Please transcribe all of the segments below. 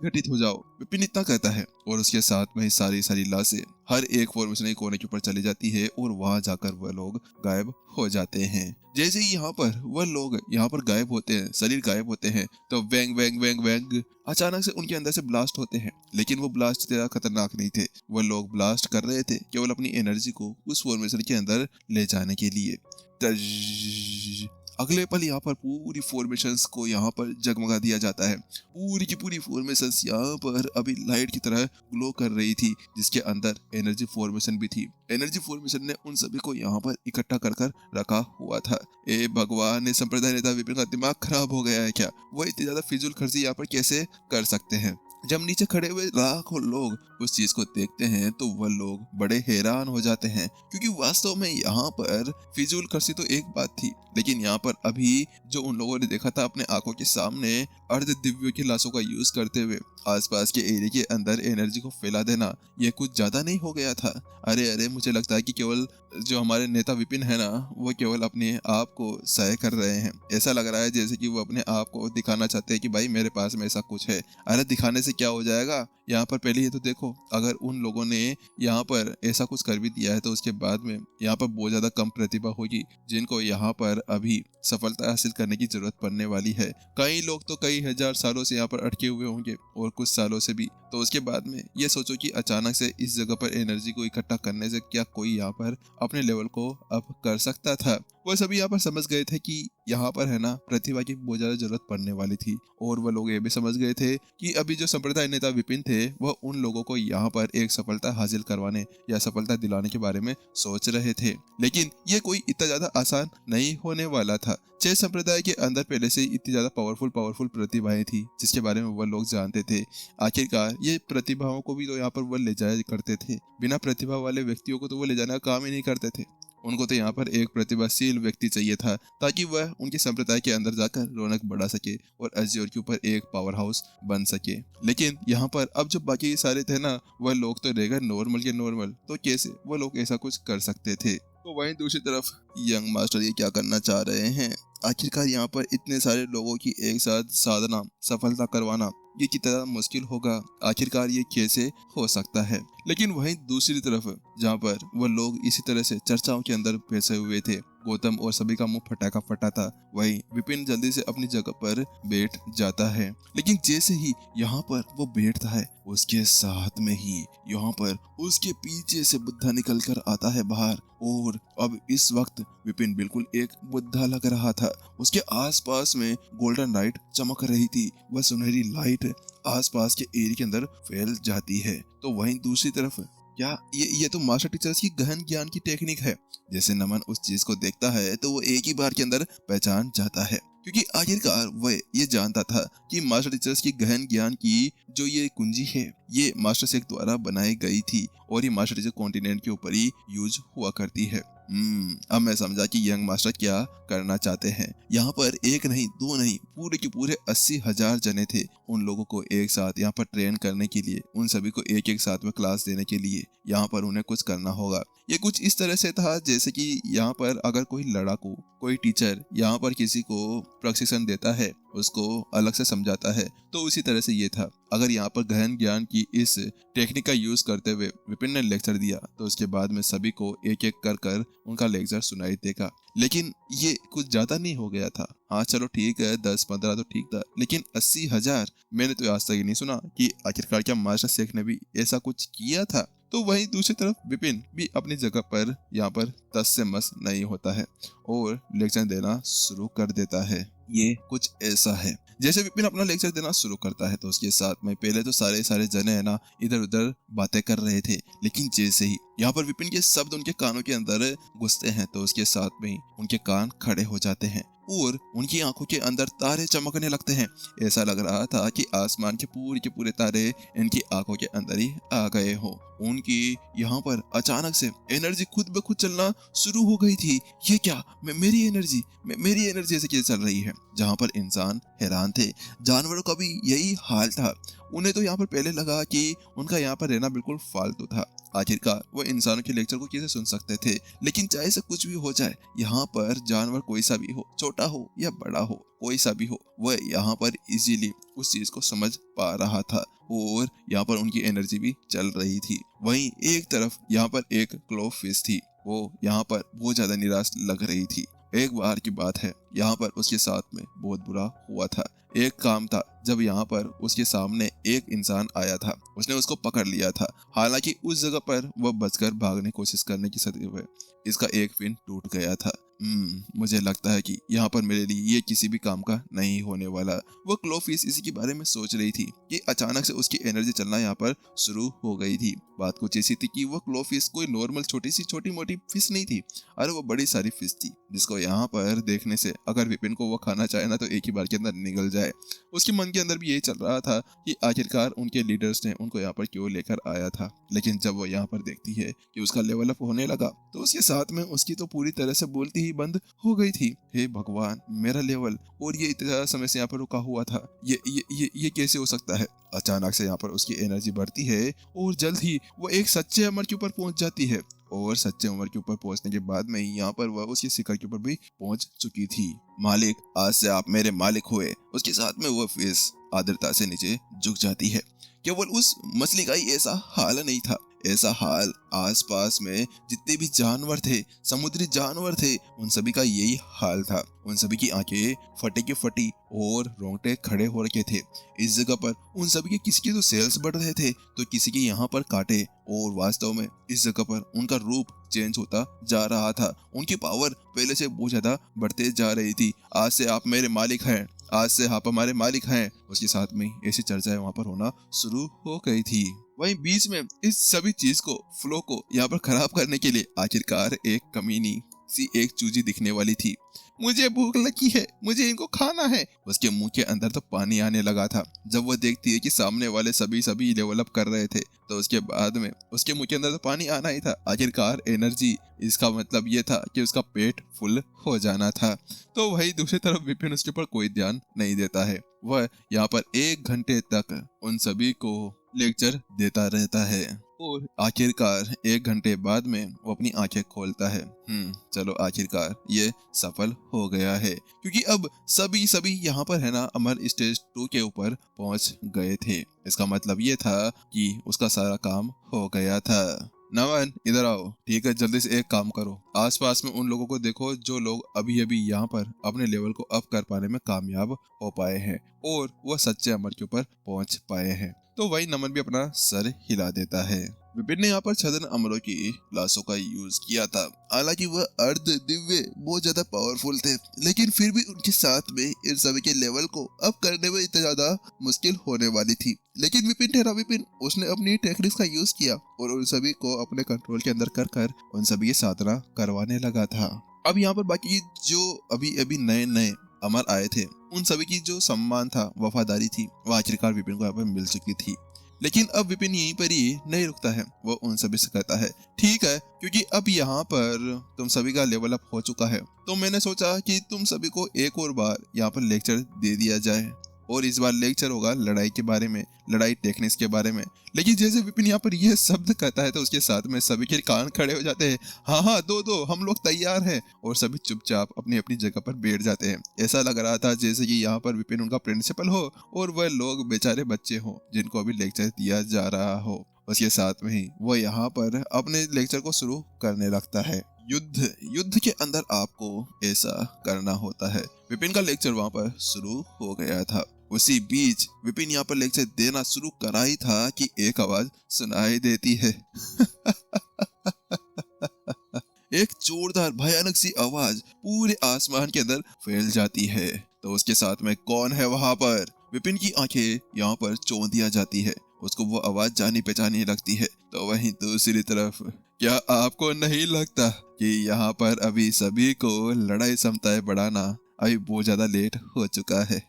घटित हो जाओ। विपिन इतना कहता है और उसके साथ में सारी सारी लाशें हर एक फॉर्मेशन एक कोने के ऊपर चली जाती है और वहां जाकर वह लोग गायब हो जाते हैं। जैसे ही यहाँ पर वह लोग यहाँ पर गायब होते हैं, शरीर गायब होते हैं, तो वेंग वेंग वेंग वेंग अचानक से उनके अंदर से ब्लास्ट होते हैं। लेकिन वो ब्लास्ट ज्यादा खतरनाक नहीं थे, वह लोग ब्लास्ट कर रहे थे केवल अपनी एनर्जी को उस फॉर्मेशन के अंदर ले जाने के लिए। अगले पल यहाँ पर पूरी फॉर्मेशंस को यहाँ पर जगमगा दिया जाता है। पूरी की पूरी फॉर्मेशंस यहाँ पर अभी लाइट की तरह ग्लो कर रही थी, जिसके अंदर एनर्जी फॉर्मेशन भी थी। एनर्जी फॉर्मेशन ने उन सभी को यहाँ पर इकट्ठा कर कर रखा हुआ था। ए भगवान, संप्रदाय नेता विपिन का दिमाग खराब हो गया है क्या? वो इतनी ज्यादा फिजूल खर्ची यहाँ पर कैसे कर सकते हैं? जब नीचे खड़े हुए लाखों लोग उस चीज को देखते हैं तो वह लोग बड़े हैरान हो जाते हैं, क्योंकि वास्तव में यहाँ पर फिजूल खर्ची तो एक बात थी, लेकिन यहाँ पर अभी जो उन लोगों ने देखा था अपने आंखों के सामने अर्ध दिव्यों की लाशों का यूज करते हुए आसपास के एरिया के अंदर एनर्जी को फैला देना, यह कुछ ज्यादा नहीं हो गया था? अरे अरे, मुझे लगता है कि केवल जो हमारे नेता विपिन है ना, वो केवल अपने आप को सहाय कर रहे हैं। ऐसा लग रहा है जैसे कि वो अपने आप को दिखाना चाहते हैं कि भाई मेरे पास में ऐसा कुछ है। अरे दिखाने से क्या हो जाएगा? यहाँ पर पहले ही तो देखो, अगर उन लोगों ने यहाँ पर ऐसा कुछ कर भी दिया है तो उसके बाद में यहाँ पर बहुत ज्यादा कम प्रतिभा होगी जिनको यहाँ पर अभी सफलता हासिल करने की जरूरत पड़ने वाली है। कई लोग तो कई हजार सालों से यहाँ पर अटके हुए होंगे और कुछ सालों से भी। तो उसके बाद में ये सोचो कि अचानक से इस जगह पर एनर्जी को इकट्ठा करने से क्या कोई यहाँ पर अपने लेवल को अप कर सकता था? वो सभी यहाँ पर समझ गए थे कि यहाँ पर है ना प्रतिभा की बहुत ज्यादा जरूरत पड़ने वाली थी, और वह लोग ये भी समझ गए थे कि अभी जो संप्रदाय नेता विपिन थे वह उन लोगों को यहाँ पर एक सफलता हासिल करवाने या सफलता दिलाने के बारे में सोच रहे थे। लेकिन ये कोई इतना ज्यादा आसान नहीं होने वाला था। चेह संप्रदाय के अंदर पहले से इतनी ज्यादा पावरफुल प्रतिभाएं थी जिसके बारे में वह लोग जानते थे। आखिरकार ये प्रतिभाओं को भी तो यहाँ पर वह ले जाया करते थे, बिना प्रतिभा वाले व्यक्तियों को तो वह ले जाना काम ही नहीं करते थे। उनको तो यहाँ पर एक प्रतिभाशील व्यक्ति चाहिए था ताकि वह उनके संप्रदाय के अंदर जाकर रौनक बढ़ा सके और एज़्योर के ऊपर एक पावर हाउस बन सके। लेकिन यहाँ पर अब जो बाकी सारे थे ना, वह लोग तो रहेगा नॉर्मल के नॉर्मल, तो कैसे वह लोग ऐसा कुछ कर सकते थे? तो वहीं दूसरी तरफ यंग मास्टर ये क्या करना चाह रहे हैं? आखिरकार यहाँ पर इतने सारे लोगों की एक साथ साधना सफलता करवाना ये कितना मुश्किल होगा? आखिरकार ये कैसे हो सकता है? लेकिन वहीं दूसरी तरफ जहाँ पर वह लोग इसी तरह से चर्चाओं के अंदर फंसे हुए थे, गौतम और सभी का मुंह फटाका फटा था, वहीं विपिन जल्दी से अपनी जगह पर बैठ जाता है। लेकिन जैसे ही यहाँ पर वो बैठता है उसके साथ में ही यहाँ पर उसके पीछे से बुद्धा निकल कर आता है बाहर, और अब इस वक्त विपिन बिल्कुल एक बुद्धा लग रहा था। उसके आसपास में गोल्डन लाइट चमक रही थी, वह सुनहरी लाइट आसपास के एरिया के अंदर फैल जाती है। तो वहीं दूसरी तरफ क्या ये तो मास्टर टीचर्स की गहन ज्ञान की टेक्निक है। जैसे नमन उस चीज को देखता है तो वो एक ही बार के अंदर पहचान जाता है, क्योंकि आखिरकार वह ये जानता था कि मास्टर टीचर्स की गहन ज्ञान की जो ये कुंजी है ये मास्टर शेख द्वारा बनाई गई थी और ये मास्टर टीचर कॉन्टिनेंट के ऊपर ही यूज हुआ करती है। अब मैं समझा कि यंग मास्टर क्या करना चाहते हैं। यहाँ पर एक नहीं दो नहीं पूरे के पूरे 80,000 जने थे। उन लोगों को एक साथ यहाँ पर ट्रेन करने के लिए, उन सभी को एक एक साथ में क्लास देने के लिए यहाँ पर उन्हें कुछ करना होगा। ये कुछ इस तरह से था जैसे कि यहाँ पर अगर कोई लड़ाकू, कोई टीचर यहाँ पर किसी को प्रशिक्षण देता है, उसको अलग से समझाता है, तो उसी तरह से ये था। अगर यहाँ पर गहन ज्ञान की इस टेक्निक का यूज करते हुए विपिन ने लेक्चर दिया तो उसके बाद में सभी को एक एक कर कर उनका लेक्चर सुनाई देगा। लेकिन ये कुछ ज्यादा नहीं हो गया था। हाँ चलो ठीक है, 10-15 तो ठीक था, लेकिन 80,000 मैंने तो आज तक ही नहीं सुना कि आखिरकार क्या मास्टर शेख ने भी ऐसा कुछ किया था। तो वहीं दूसरी तरफ विपिन भी अपनी जगह पर यहाँ पर तस से मस नहीं होता है और लेक्चर देना शुरू कर देता है। ये कुछ ऐसा है, जैसे विपिन अपना लेक्चर देना शुरू करता है तो उसके साथ में पहले तो सारे जने है ना इधर उधर बातें कर रहे थे, लेकिन जैसे ही यहाँ पर विपिन के शब्द उनके कानों के अंदर घुसते हैं तो उसके साथ में ही उनके कान खड़े हो जाते हैं और उनकी आंखों के अंदर तारे चमकने लगते हैं। ऐसा लग रहा था कि आसमान के पूरे तारे इनकी आंखों के अंदर ही आ गए हो। उनकी यहाँ पर अचानक से एनर्जी खुद ब खुद चलना शुरू हो गई थी। ये क्या, मेरी एनर्जी ऐसे कैसे चल रही है? जहाँ पर इंसान हैरान थे, जानवरों का भी यही हाल था। उन्हें तो यहाँ पर पहले लगा कि उनका यहाँ पर रहना बिल्कुल फालतू था। आखिरकार वो इंसानों के लेक्चर को कैसे सुन सकते थे। लेकिन चाहे से कुछ भी हो जाए, यहाँ पर जानवर कोई सा भी हो, छोटा हो या बड़ा हो, कोई सा भी हो, वह यहाँ पर इजीली उस चीज को समझ पा रहा था और यहाँ पर उनकी एनर्जी भी चल रही थी। वहीं एक तरफ यहाँ पर एक क्लोवफिश थी, वो यहाँ पर बहुत ज्यादा निराश लग रही थी। एक बार की बात है, यहाँ पर उसके साथ में बहुत बुरा हुआ था। एक काम था जब यहाँ पर उसके सामने एक इंसान आया था, उसने उसको पकड़ लिया था। हालांकि उस जगह पर वह बचकर भागने की कोशिश करने की सदी में इसका एक फिन टूट गया था। मुझे लगता है कि यहाँ पर मेरे लिए ये किसी भी काम का नहीं होने वाला। वो क्लोवफिश इसी के बारे में सोच रही थी कि अचानक से उसकी एनर्जी चलना यहाँ पर शुरू हो गई थी। बात कुछ ऐसी थी कि वो क्लोवफिश कोई नॉर्मल छोटी मोटी फिश नहीं थी, अरे वो बड़ी सारी फिश थी, जिसको यहाँ पर देखने से अगर विपिन को वो खाना चाहे ना तो एक ही बार के अंदर निगल जाए। उसके मन के अंदर भी यही चल रहा था कि आखिरकार उनके लीडर्स ने उनको यहाँ पर क्यों लेकर आया था। लेकिन जब वो यहाँ पर देखती है कि उसका लेवल अप होने लगा, तो उसके साथ में उसकी तो पूरी तरह से बोलती ही बंद हो गई थी। हे भगवान, मेरा लेवल और ये इतना समय से यहाँ पर रुका हुआ था, ये कैसे हो सकता है। अचानक से यहाँ पर उसकी एनर्जी बढ़ती है और जल्द ही वो एक सच्चे अमर के ऊपर पहुंच जाती है। और सच्चे उमर के ऊपर पहुंचने के बाद में ही यहाँ पर वह उसकी शिखर के ऊपर भी पहुंच चुकी थी। मालिक, आज से आप मेरे मालिक हुए। उसके साथ में वह फिश आदरता से नीचे झुक जाती है। केवल उस मछली का ही ऐसा हाल नहीं था, ऐसा हाल आसपास में जितने भी जानवर थे, समुद्री जानवर थे, उन सभी का यही हाल था। उन सभी की आंखें फटे की फटी और रोंगटे खड़े हो रखे थे। इस जगह पर उन सभी के किसी के तो सेल्स बढ़ रहे थे तो किसी के यहाँ पर काटे, और वास्तव में इस जगह पर उनका रूप चेंज होता जा रहा था। उनकी पावर पहले से बहुत ज्यादा बढ़ते जा रही थी। आज से आप मेरे मालिक हैं, आज से आप हमारे मालिक हैं। उसके साथ में ऐसी चर्चाएं वहां पर होना शुरू हो गई थी। वहीं बीच में इस सभी चीज को, फ्लो को यहाँ पर खराब करने के लिए आखिरकार एक कमीनी सी एक चूजी दिखने वाली थी। मुझे भूख लगी है, मुझे इनको खाना है। उसके मुंह के अंदर तो पानी आने लगा था जब वो देखती है कि सामने वाले सभी लेवल अप कर रहे थे। तो उसके बाद में उसके मुंह के अंदर तो पानी आना ही था। आखिरकार एनर्जी, इसका मतलब ये था कि उसका पेट फुल हो जाना था। तो वही दूसरी तरफ विपिन उसके ऊपर कोई ध्यान नहीं देता है। वह यहाँ पर 1 घंटे तक उन सभी को लेक्चर देता रहता है और आखिरकार 1 घंटे बाद में वो अपनी आंखें खोलता है। चलो आखिरकार ये सफल हो गया है, क्योंकि अब सभी यहाँ पर है ना अमर स्टेज 2 के ऊपर पहुंच गए थे। इसका मतलब ये था कि उसका सारा काम हो गया था। नमन, इधर आओ। ठीक है, जल्दी से एक काम करो, आसपास में उन लोगों को देखो जो लोग अभी अभी यहाँ पर अपने लेवल को अप कर पाने में कामयाब हो पाए हैं और वह सच्चे अमर के ऊपर पहुंच पाए हैं। तो वही नमन भी अपना सर हिला देता है। विपिन ने यहाँ पर छदन अमरों की लाशों का यूज किया था। हालांकि वह अर्ध दिव्य बहुत ज्यादा पावरफुल थे, लेकिन फिर भी उनके साथ में इन सभी के लेवल को अप करने में इतना ज्यादा मुश्किल होने वाली थी। लेकिन विपिन ठहरा विपिन, उसने अपनी टेक्निक्स का यूज किया और उन सभी को अपने कंट्रोल के अंदर कर उन सभी की साधना करवाने लगा था। अब यहाँ पर बाकी जो अभी अभी नए अमर आए थे, उन सभी की जो सम्मान था, वफादारी थी, वह आखिरकार विपिन को यहाँ पर मिल चुकी थी। लेकिन अब विपिन यहीं पर ही नहीं रुकता है, वो उन सभी से कहता है, ठीक है, क्योंकि अब यहाँ पर तुम सभी का लेवल अप हो चुका है, तो मैंने सोचा कि तुम सभी को एक और बार यहाँ पर लेक्चर दे दिया जाए। और इस बार लेक्चर होगा लड़ाई के बारे में, लड़ाई टेक्निक्स के बारे में। लेकिन जैसे विपिन यहाँ पर यह शब्द कहता है तो उसके साथ में सभी के कान खड़े हो जाते हैं। हाँ, दो हम लोग तैयार हैं। और सभी चुपचाप अपनी अपनी जगह पर बैठ जाते हैं। ऐसा लग रहा था जैसे कि यहाँ पर विपिन उनका प्रिंसिपल हो और वह लोग बेचारे बच्चे हो जिनको अभी लेक्चर दिया जा रहा हो। उसके साथ में ही वो यहाँ पर अपने लेक्चर को शुरू करने लगता है। युद्ध के अंदर आपको ऐसा करना होता है। विपिन का लेक्चर वहाँ पर शुरू हो गया था। उसी बीच विपिन यहाँ पर लेक्चर देना शुरू करा ही था कि एक आवाज सुनाई देती है। एक जोरदार भयानक सी आवाज पूरे आसमान के अंदर फैल जाती है। तो उसके साथ में कौन है वहां पर? विपिन की आंखें यहाँ पर चौंध दिया जाती है। उसको वो आवाज जानी पहचानी लगती है। तो वहीं दूसरी तरफ, क्या आपको नहीं लगता कि यहाँ पर अभी सभी को लड़ाई क्षमताएं बढ़ाना अभी बहुत ज्यादा लेट हो चुका है?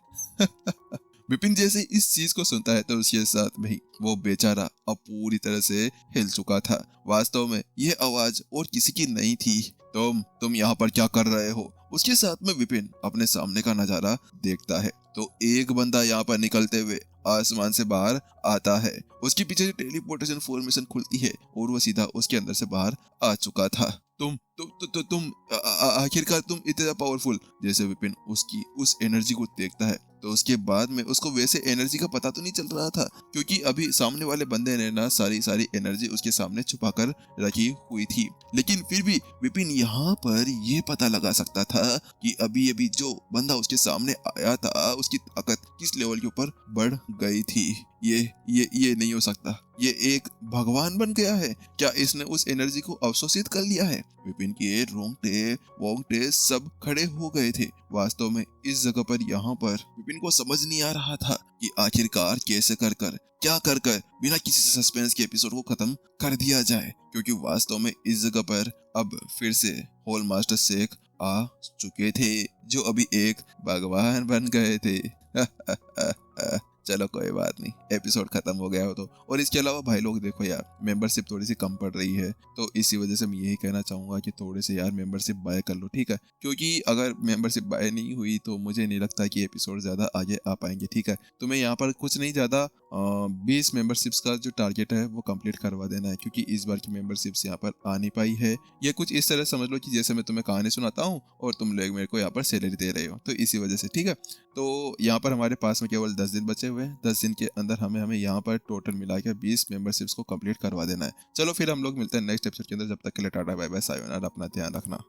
विपिन जैसे इस चीज को सुनता है तो उसके साथ में ही वो बेचारा अब पूरी तरह से हिल चुका था। वास्तव में ये आवाज और किसी की नहीं थी। तुम यहाँ पर क्या कर रहे हो? उसके साथ में विपिन अपने सामने का नजारा देखता है तो एक बंदा यहाँ पर निकलते हुए आसमान से बाहर आता है। उसके पीछे से टेलीपोर्टेशन फॉर्मेशन खुलती है और वो सीधा उसके अंदर से बाहर आ चुका था। तुम आखिरकार तुम इतना पावरफुल। जैसे विपिन उसकी उस एनर्जी को देखता है तो उसके बाद में उसको वैसे एनर्जी का पता तो नहीं चल रहा था, क्योंकि अभी सामने वाले बंदे ने ना सारी एनर्जी उसके सामने छुपा कर रखी हुई थी। लेकिन फिर भी विपिन यहाँ पर ये पता लगा सकता था कि अभी अभी जो बंदा उसके सामने आया था उसकी ताकत किस लेवल के ऊपर बढ़ गई थी। ये नहीं हो सकता। ये एक भगवान बन गया है क्या? इसने उस एनर्जी को अवशोषित कर लिया है। विपिन के रोंगटे सब खड़े हो गए थे। वास्तव में इस जगह पर यहाँ पर विपिन को समझ नहीं आ रहा था कि आखिरकार कैसे क्या कर बिना किसी सस्पेंस के एपिसोड को खत्म कर दिया जाए, क्योंकि वास्तव में इस जगह पर अब फिर से होल मास्टर शेख आ चुके थे जो अभी एक भगवान बन गए थे। चलो कोई बात नहीं, एपिसोड खत्म हो गया हो तो। और इसके अलावा भाई लोग देखो यार, मेंबरशिप थोड़ी सी कम पड़ रही है, तो इसी वजह से मैं यही कहना चाहूंगा कि थोड़े से यार मेंबरशिप बाय कर लो, ठीक है? क्योंकि अगर मेंबरशिप बाय नहीं हुई तो मुझे नहीं लगता कि एपिसोड ज्यादा आगे आ पाएंगे, ठीक है? तो मैं यहाँ पर कुछ नहीं ज्यादा 20 मेंबरशिप्स का जो टारगेट है वो कंप्लीट करवा देना है, क्योंकि इस बार की मेंबरशिप्स यहाँ पर आ नहीं पाई है। ये कुछ इस तरह समझ लो कि जैसे मैं तुम्हें कहानी सुनाता हूँ और तुम लोग मेरे को यहाँ पर सैलरी दे रहे हो, तो इसी वजह से, ठीक है? तो यहाँ पर हमारे पास में केवल 10 दिन बचे हुए हैं। 10 दिन के अंदर हमें यहाँ पर टोटल मिला के 20 मेंबरशिप्स को कंप्लीट करवा देना है। चलो फिर हम लोग मिलते हैं नेक्स्ट एपिसोड के अंदर। जब तक के लिए टाटा बाय बाय सायोनारा, अपना ध्यान रखना।